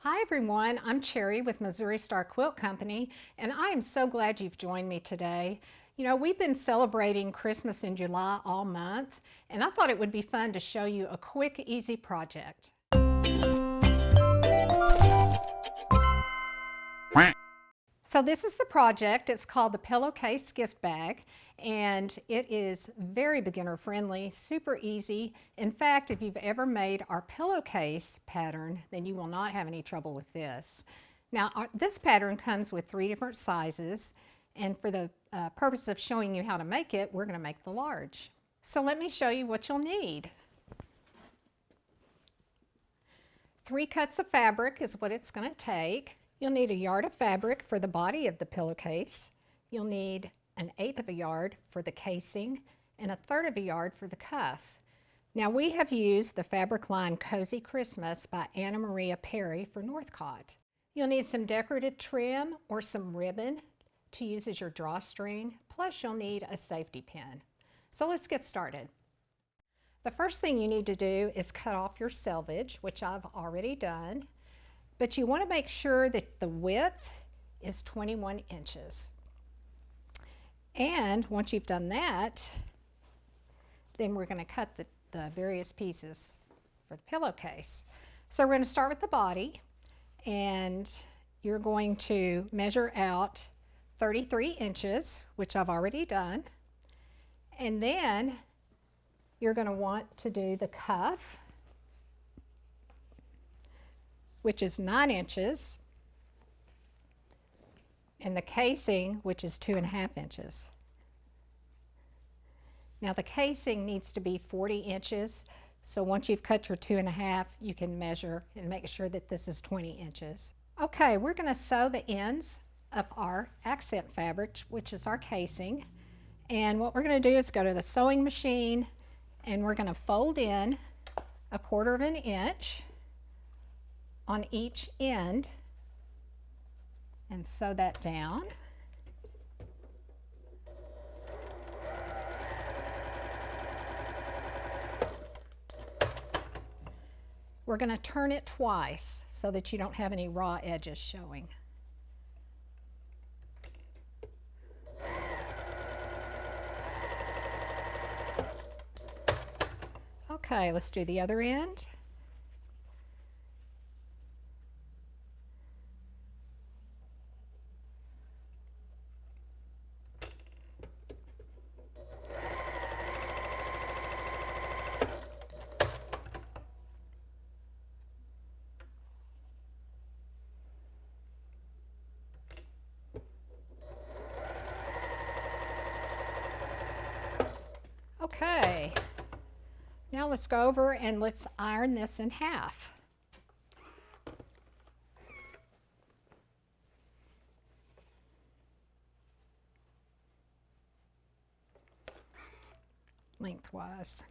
Hi everyone, I'm Cherry with Missouri Star Quilt Company, and I am so glad you've joined me today. You know, we've been celebrating Christmas in July all month, and I thought it would be fun to show you a quick, easy project. So this is the project. It's called the Pillowcase gift bag, and it is very beginner friendly, super easy. In fact, if you've ever made our pillowcase pattern, then you will not have any trouble with this. Now, this pattern comes with 3 different sizes, and for the purpose of showing you how to make it, we're going to make the large. So let me show you what you'll need. 3 cuts of fabric is what it's going to take. You'll need a yard of fabric for the body of the pillowcase. You'll need 1/8 of a yard for the casing and 1/3 of a yard for the cuff. Now we have used the fabric line Cozy Christmas by Anna Maria Parry for Northcott. You'll need some decorative trim or some ribbon to use as your drawstring, plus you'll need a safety pin. So let's get started. The first thing you need to do is cut off your selvage, which I've already done. But you want to make sure that the width is 21 inches. And once you've done that, then we're going to cut the various pieces for the pillowcase. So we're going to start with the body, and you're going to measure out 33 inches, which I've already done. And then you're going to want to do the cuff, which is 9 inches, and the casing, which is 2.5 inches. Now the casing needs to be 40 inches, so once you've cut your 2.5, you can measure and make sure that this is 20 inches. Okay, we're going to sew the ends of our accent fabric, which is our casing, and what we're going to do is go to the sewing machine, and we're going to fold in 1/4 inch on each end and sew that down. We're going to turn it twice so that you don't have any raw edges showing. Okay, let's do the other end. Okay, now let's go over and let's iron this in half. Lengthwise.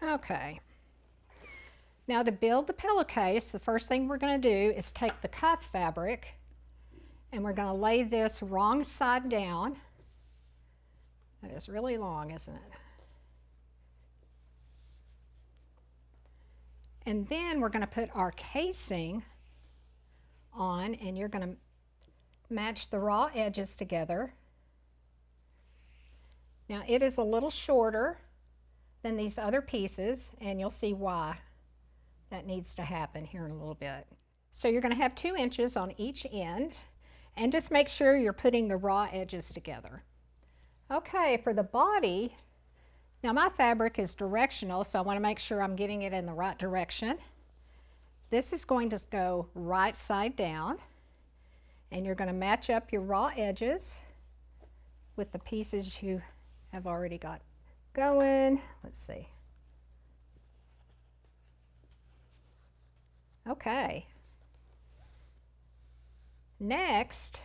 Okay, now to build the pillowcase, the first thing we're going to do is take the cuff fabric and we're going to lay this wrong side down. That is really long, isn't it? And then we're going to put our casing on, and you're going to match the raw edges together. Now it is a little shorter than these other pieces, and you'll see why that needs to happen here in a little bit. So you're going to have 2 inches on each end, and just make sure you're putting the raw edges together. Okay, for the body, now my fabric is directional, so I want to make sure I'm getting it in the right direction. This is going to go right side down, and you're going to match up your raw edges with the pieces you have already got going. Let's see. Okay. Next,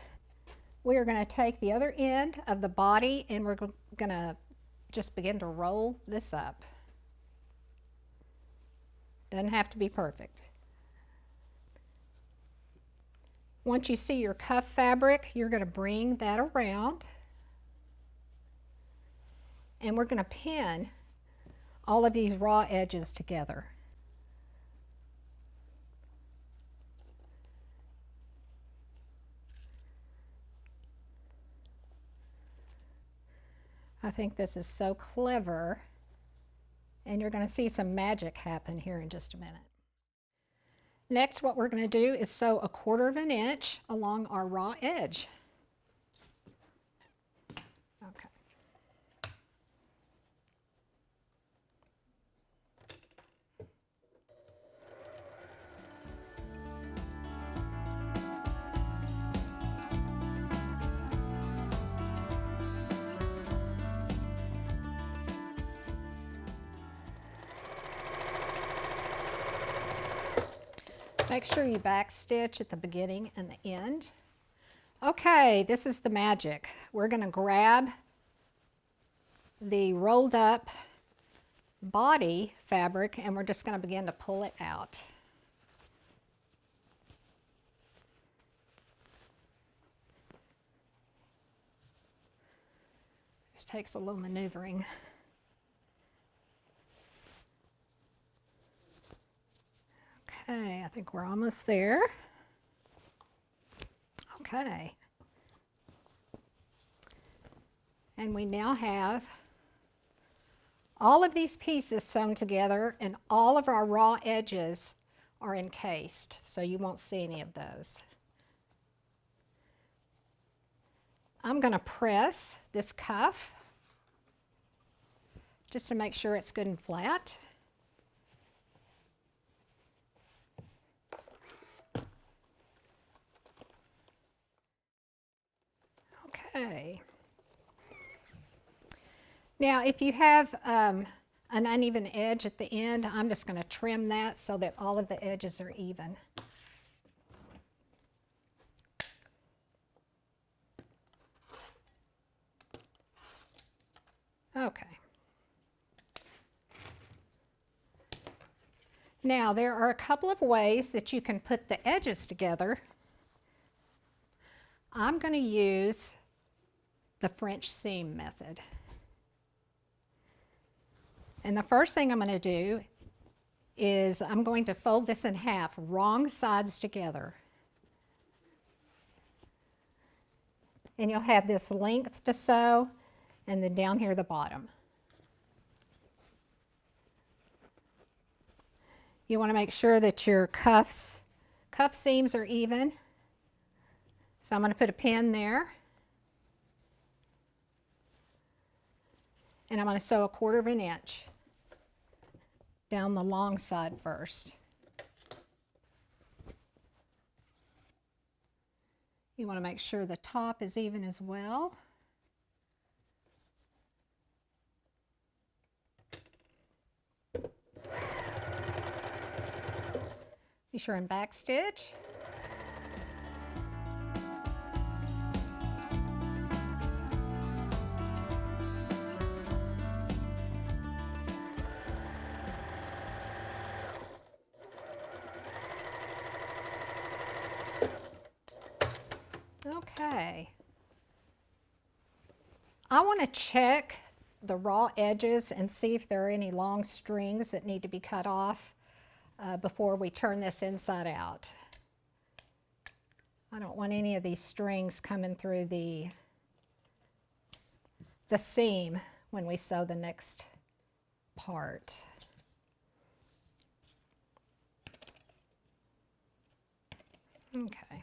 we are going to take the other end of the body and we're going to just begin to roll this up. Doesn't have to be perfect. Once you see your cuff fabric, you're going to bring that around, and we're going to pin all of these raw edges together. I think this is so clever, and you're going to see some magic happen here in just a minute. Next, what we're going to do is sew 1/4 of an inch along our raw edge. Okay. Make sure you backstitch at the beginning and the end. Okay, this is the magic. We're going to grab the rolled up body fabric and we're just going to begin to pull it out. This takes a little maneuvering. Okay, I think we're almost there. Okay. And we now have all of these pieces sewn together and all of our raw edges are encased, so you won't see any of those. I'm going to press this cuff just to make sure it's good and flat. Okay. Now, if you have an uneven edge at the end, I'm just going to trim that so that all of the edges are even. Okay. Now, there are a couple of ways that you can put the edges together. I'm going to use the French seam method. And the first thing I'm going to do is I'm going to fold this in half, wrong sides together. And you'll have this length to sew, and then down here the bottom. You want to make sure that your cuff seams are even. So I'm going to put a pin there. And I'm going to sew 1/4 of an inch down the long side first. You want to make sure the top is even as well. Be sure and backstitch. Okay. I want to check the raw edges and see if there are any long strings that need to be cut off before we turn this inside out. I don't want any of these strings coming through the seam when we sew the next part. Okay.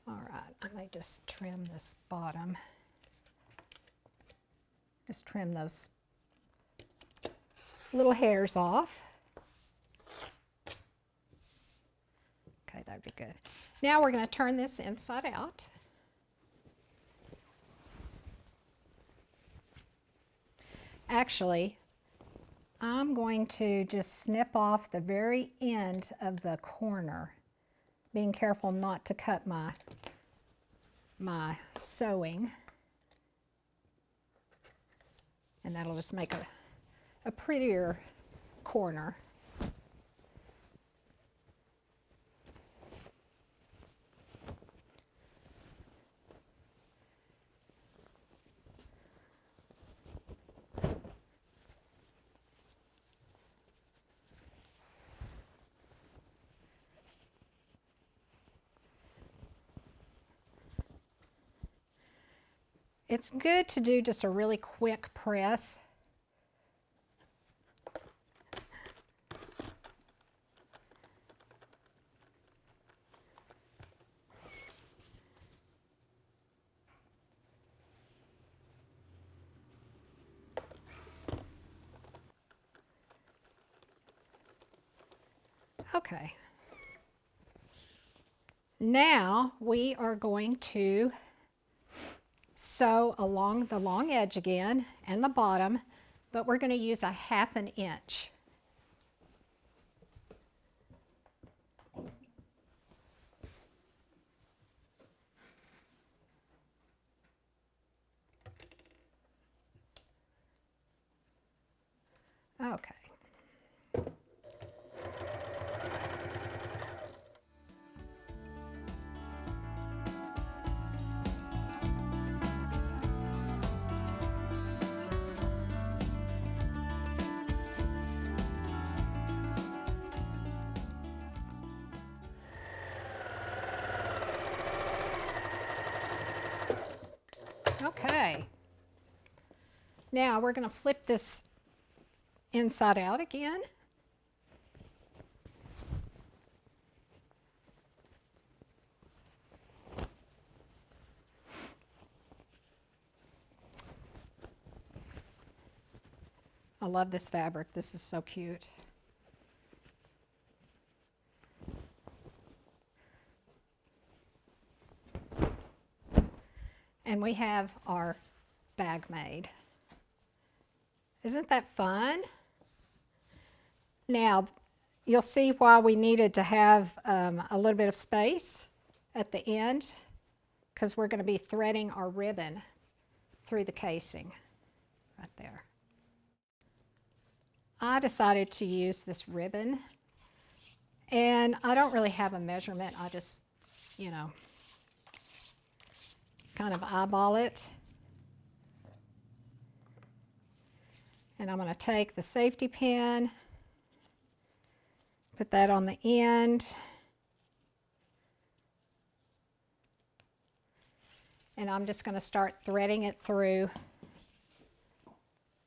All right, I may just trim this bottom. Just trim those little hairs off. Okay, that'd be good. Now we're going to turn this inside out. Actually, I'm going to just snip off the very end of the corner, being careful not to cut my sewing. And that'll just make a prettier corner. It's good to do just a really quick press. Okay. Now we are going to sew along the long edge again and the bottom, but we're going to use a 1/2 inch. Okay. Okay. Now we're going to flip this inside out again. I love this fabric. This is so cute. And we have our bag made. Isn't that fun? Now, you'll see why we needed to have a little bit of space at the end, because we're going to be threading our ribbon through the casing right there. I decided to use this ribbon, and I don't really have a measurement. I just, you know, kind of eyeball it. And I'm going to take the safety pin, put that on the end, and I'm just going to start threading it through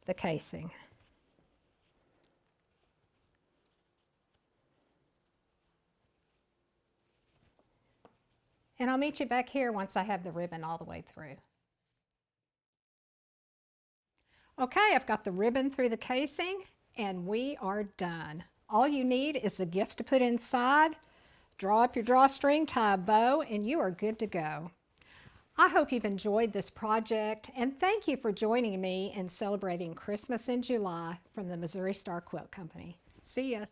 the casing. And I'll meet you back here once I have the ribbon all the way through. Okay, I've got the ribbon through the casing and we are done. All you need is the gift to put inside, draw up your drawstring, tie a bow, and you are good to go. I hope you've enjoyed this project, and thank you for joining me in celebrating Christmas in July from the Missouri Star Quilt Company. See ya.